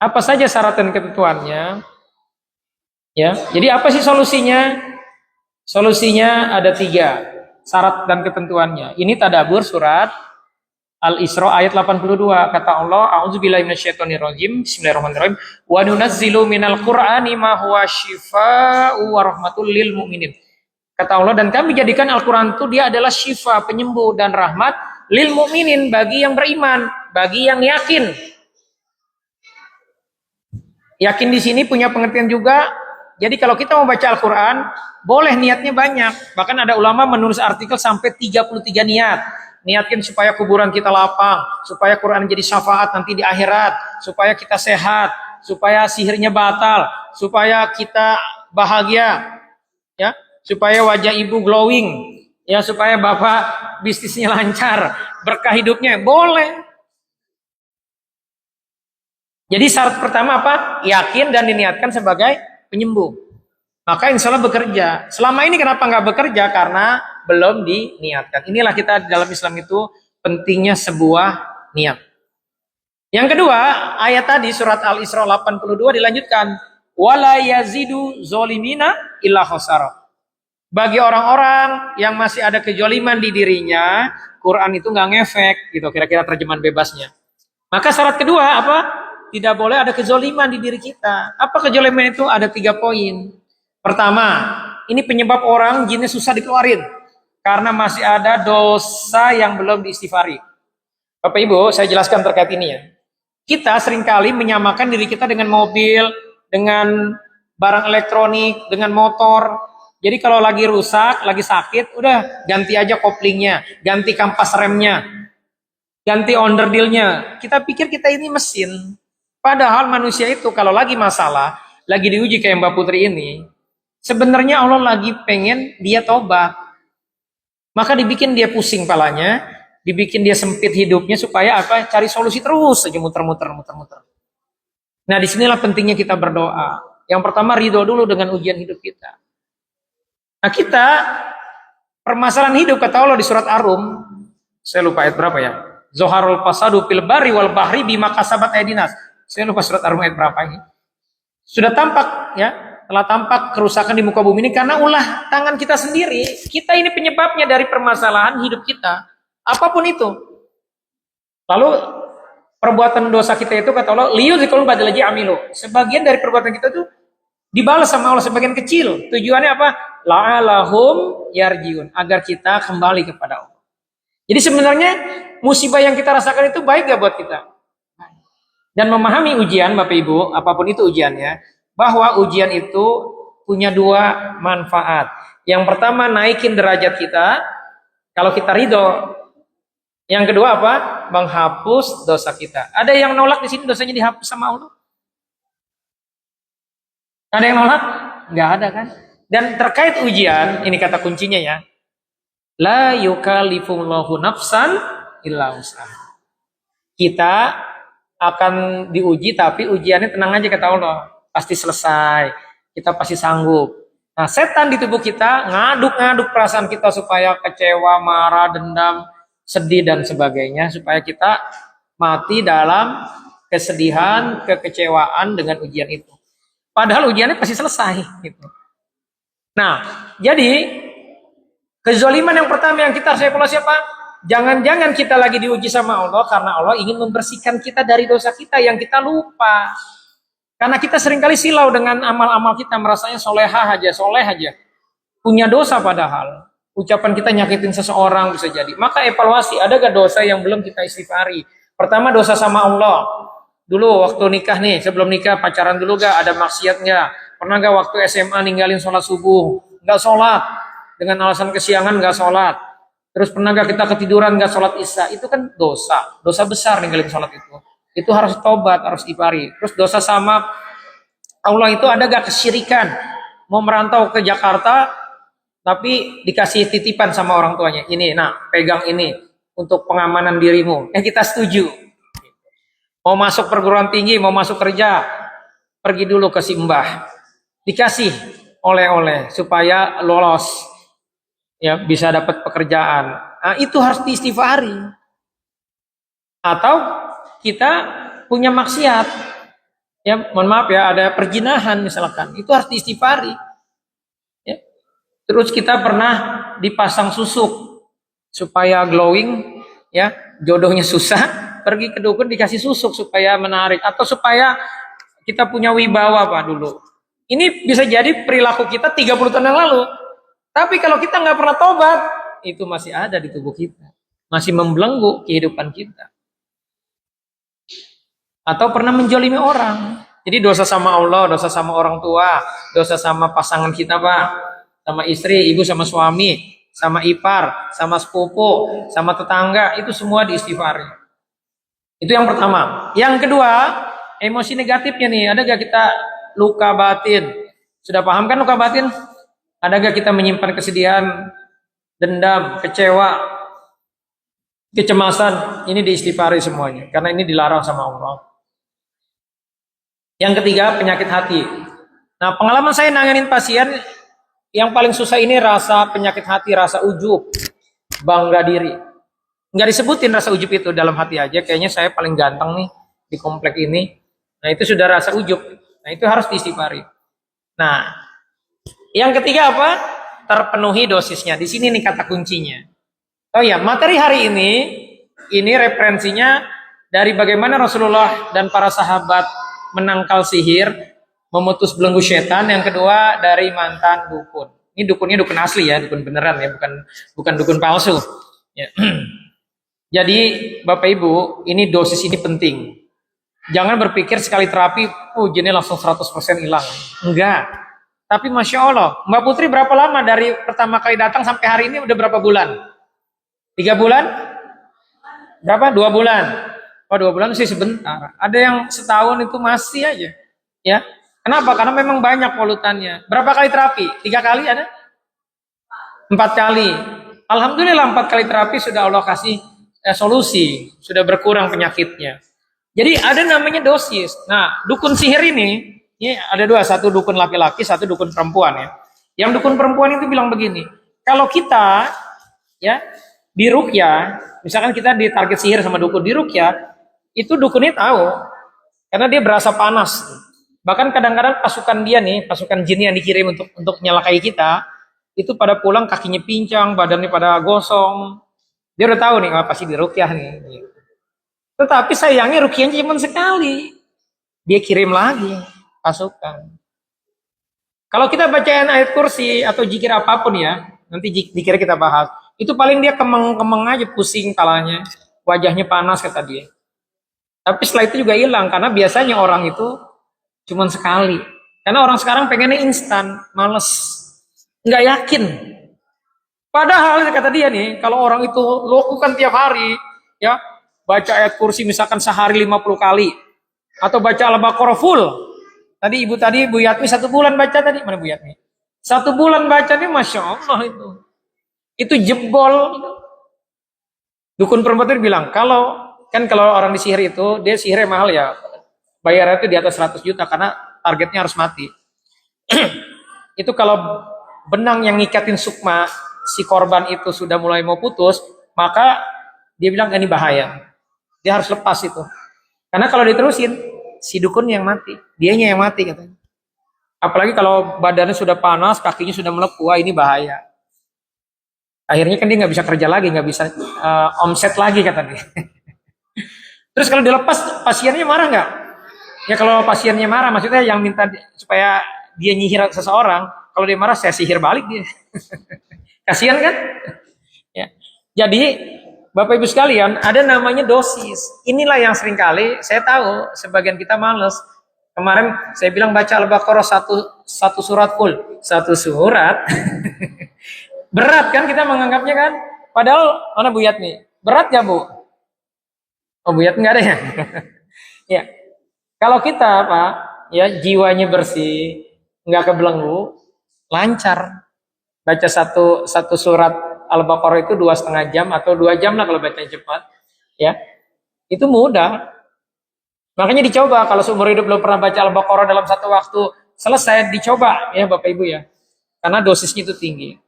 Apa saja syarat dan ketentuannya? Ya, jadi apa sih solusinya? Solusinya ada 3 syarat dan ketentuannya. Ini tadabbur surat Al-Isra ayat 82. Kata Allah, a'udzubillahi minasyaitonirrajim. Bismillahirrahmanirrahim. Wa nunazzilu minal Qur'ani ma huwa syifaa'u wa rahmatul lil mu'minin. Kata Allah, dan kami jadikan Al-Qur'an itu dia adalah syifa, penyembuh dan rahmat lil mu'minin, bagi yang beriman, bagi yang yakin. Yakin di sini punya pengertian juga. Jadi kalau kita mau baca Al-Qur'an, boleh niatnya banyak. Bahkan ada ulama menulis artikel sampai 33 niat. Niatkan supaya kuburan kita lapang, supaya Quran jadi syafaat nanti di akhirat, supaya kita sehat, supaya sihirnya batal, supaya kita bahagia, ya, supaya wajah ibu glowing, ya, supaya bapak bisnisnya lancar, berkah hidupnya, boleh. Jadi syarat pertama apa? Yakin dan diniatkan sebagai penyembuh. Maka insya Allah bekerja. Selama ini kenapa nggak bekerja? Karena belum diniatkan. Inilah kita dalam Islam itu pentingnya sebuah niat. Yang kedua, ayat tadi surat Al-Isra 82 dilanjutkan. Wala yazidu zolimina illa khosara. Bagi orang-orang yang masih ada kejoliman di dirinya, Quran itu nggak ngefek, gitu kira-kira terjemahan bebasnya. Maka syarat kedua apa? Tidak boleh ada kezoliman di diri kita. Apa kezoliman itu? Ada 3 poin. Pertama, ini penyebab orang jinnya susah dikeluarin karena masih ada dosa yang belum diistighfari. Bapak Ibu, saya jelaskan terkait ini ya. Kita seringkali menyamakan diri kita dengan mobil, dengan barang elektronik, dengan motor. Jadi kalau lagi rusak, lagi sakit, udah ganti aja koplingnya, ganti kampas remnya, ganti onderdilnya. Kita pikir kita ini mesin. Padahal manusia itu kalau lagi masalah, lagi diuji kayak Mbak Putri ini, sebenarnya Allah lagi pengen dia tobat. Maka dibikin dia pusing palanya, dibikin dia sempit hidupnya supaya apa? Cari solusi terus saja muter-muter. Nah, disinilah pentingnya kita berdoa. Yang pertama ridho dulu dengan ujian hidup kita. Nah, kita permasalahan hidup kata Allah di surat Ar-Rum, saya lupa ayat berapa ya? Zoharul fasadu fil barri wal bahri bima kasabat aydinas. Saya lupa surat Ar-Rum ayat berapa ini. Sudah tampak ya, telah tampak kerusakan di muka bumi ini karena ulah tangan kita sendiri. Kita ini penyebabnya dari permasalahan hidup kita. Apapun itu. Lalu perbuatan dosa kita itu kata Allah, liyuzikum badalaji amilu. Sebagian dari perbuatan kita itu dibalas sama Allah sebagian kecil. Tujuannya apa? La'alahum yarjiun, agar kita kembali kepada Allah. Jadi sebenarnya musibah yang kita rasakan itu baik gak buat kita? Dan memahami ujian Bapak Ibu, apapun itu ujiannya, bahwa ujian itu punya 2 manfaat. Yang pertama naikin derajat kita, kalau kita ridho. Yang kedua apa? Menghapus dosa kita. Ada yang nolak di sini dosanya dihapus sama Allah? Ada yang nolak? Nggak ada kan? Dan terkait ujian, ini kata kuncinya ya. La yukallifullahu nafsan illa wus'aha. Kita akan diuji, tapi ujiannya tenang aja kata Allah, pasti selesai, kita pasti sanggup. Nah, setan di tubuh kita ngaduk-ngaduk perasaan kita supaya kecewa, marah, dendam, sedih dan sebagainya, supaya kita mati dalam kesedihan, kekecewaan dengan ujian itu. Padahal ujiannya pasti selesai gitu. Nah, jadi kezaliman yang pertama yang kita harus evaluasi apa? Jangan-jangan kita lagi diuji sama Allah karena Allah ingin membersihkan kita dari dosa kita yang kita lupa. Karena kita seringkali silau dengan amal-amal kita, merasanya soleh aja. Punya dosa padahal. Ucapan kita nyakitin seseorang bisa jadi. Maka evaluasi, ada gak dosa yang belum kita istighfari? Pertama dosa sama Allah. Dulu waktu nikah nih, sebelum nikah pacaran dulu gak? Ada maksiat gak? Pernah gak waktu SMA ninggalin sholat subuh? Gak sholat. Dengan alasan kesiangan gak sholat. Terus pernah gak kita ketiduran gak sholat isya? Itu kan dosa. Dosa besar ninggalin sholat itu. Itu harus tobat, harus dipari. Terus dosa sama Allah itu ada gak kesyirikan? Mau merantau ke Jakarta, tapi dikasih titipan sama orang tuanya. Ini, nah pegang ini untuk pengamanan dirimu. Kita setuju. Mau masuk perguruan tinggi, mau masuk kerja, pergi dulu ke si mbah. Dikasih oleh-oleh supaya lolos. Ya, bisa dapat pekerjaan. Nah, itu harus diistighfari. Atau kita punya maksiat. Ya, mohon maaf ya, ada perjinahan misalkan, itu harus diistighfari. Ya. Terus kita pernah dipasang susuk supaya glowing, ya, jodohnya susah, pergi ke dukun dikasih susuk supaya menarik atau supaya kita punya wibawa Pak dulu. Ini bisa jadi perilaku kita 30 tahun yang lalu. Tapi kalau kita nggak pernah tobat, itu masih ada di tubuh kita. Masih membelenggu kehidupan kita. Atau pernah menjolimi orang. Jadi dosa sama Allah, dosa sama orang tua, dosa sama pasangan kita Pak, sama istri, ibu sama suami, sama ipar, sama sepupu, sama tetangga, itu semua diistighfari. Itu yang pertama. Yang kedua, emosi negatifnya nih, ada gak kita luka batin? Sudah paham kan luka batin? Ada gak kita menyimpan kesedihan, dendam, kecewa, kecemasan? Ini diistighfari semuanya, karena ini dilarang sama Allah. Yang ketiga, penyakit hati. Nah, pengalaman saya nanganin pasien, yang paling susah ini rasa penyakit hati, rasa ujub, bangga diri. Nggak disebutin rasa ujub itu, dalam hati aja. Kayaknya saya paling ganteng nih di komplek ini. Nah, itu sudah rasa ujub. Nah, itu harus diistighfari. Nah, yang ketiga apa? Terpenuhi dosisnya. Di sini nih kata kuncinya. Oh ya, materi hari ini referensinya dari bagaimana Rasulullah dan para sahabat menangkal sihir, memutus belenggu setan. Yang kedua dari mantan dukun. Ini dukunnya dukun asli ya, dukun beneran ya, bukan dukun palsu. Ya. Jadi Bapak Ibu, ini dosis ini penting. Jangan berpikir sekali terapi, jinnya langsung 100% hilang. Enggak. Tapi Masya Allah, Mbak Putri berapa lama dari pertama kali datang sampai hari ini udah berapa bulan? 3 bulan? Berapa? 2 bulan? Oh 2 bulan sih sebentar. Ada yang setahun itu masih aja. Ya. Kenapa? Karena memang banyak polutannya. Berapa kali terapi? 3 kali ada? 4 kali. Alhamdulillah 4 kali terapi sudah Allah kasih solusi. Sudah berkurang penyakitnya. Jadi ada namanya dosis. Nah, dukun sihir ini ada 2, satu dukun laki-laki, satu dukun perempuan ya. Yang dukun perempuan itu bilang begini, kalau kita ya di ruqyah, misalkan kita ditarget sihir sama dukun di ruqyah, itu dukunnya tahu, karena dia berasa panas. Bahkan kadang-kadang pasukan dia nih, pasukan jin yang dikirim untuk nyalakai kita, itu pada pulang kakinya pincang, badannya pada gosong. Dia udah tahu nih, pasti di ruqyah nih. Tetapi sayangnya ruqyahnya cuma sekali. Dia kirim lagi pasukan. Kalau kita bacain ayat kursi atau zikir apapun ya, nanti zikir kita bahas. Itu paling dia kemeng-kemeng aja, pusing kepalanya, wajahnya panas kata dia. Tapi setelah itu juga hilang, karena biasanya orang itu cuma sekali. Karena orang sekarang pengennya instan, males, nggak yakin. Padahal kata dia nih, kalau orang itu lakukan tiap hari, ya baca ayat kursi misalkan sehari 50 kali, atau baca Al-Baqarah full. Tadi Bu Yatmi 1 bulan baca tadi, mana Bu Yatmi? 1 bulan baca nih, Masya Allah itu. Itu jebol. Dukun perempuan itu bilang, kalau orang disihir itu, dia sihirnya mahal ya, bayarnya itu di atas 100 juta karena targetnya harus mati. Itu kalau benang yang ngikatin sukma si korban itu sudah mulai mau putus, maka dia bilang ini bahaya. Dia harus lepas itu. Karena kalau diterusin, si dukun yang mati, dianya yang mati katanya. Apalagi kalau badannya sudah panas, kakinya sudah melepuh, wah ini bahaya. Akhirnya kan dia nggak bisa kerja lagi, nggak bisa omset lagi kata dia. Terus kalau dilepas, pasiennya marah nggak? Ya kalau pasiennya marah, maksudnya yang minta supaya dia nyihir seseorang, kalau dia marah, saya sihir balik dia. Kasihan kan? Ya. Jadi, Bapak Ibu sekalian, ada namanya dosis. Inilah yang seringkali saya tahu, sebagian kita males. Kemarin saya bilang baca Al-Baqarah satu surat full. 1 surat. Berat kan kita menganggapnya kan? Padahal, mana Bu Yatmi? Berat ya Bu? Oh Bu Yatmi nggak ada ya? Ya. Kalau kita Pak, ya jiwanya bersih, nggak kebelenggu, lancar. Baca satu surat Al-Baqarah itu 2,5 jam atau 2 jam lah kalau baca cepat, ya itu mudah. Makanya dicoba, kalau seumur hidup belum pernah baca Al-Baqarah dalam 1 waktu selesai, dicoba ya Bapak Ibu ya, karena dosisnya itu tinggi.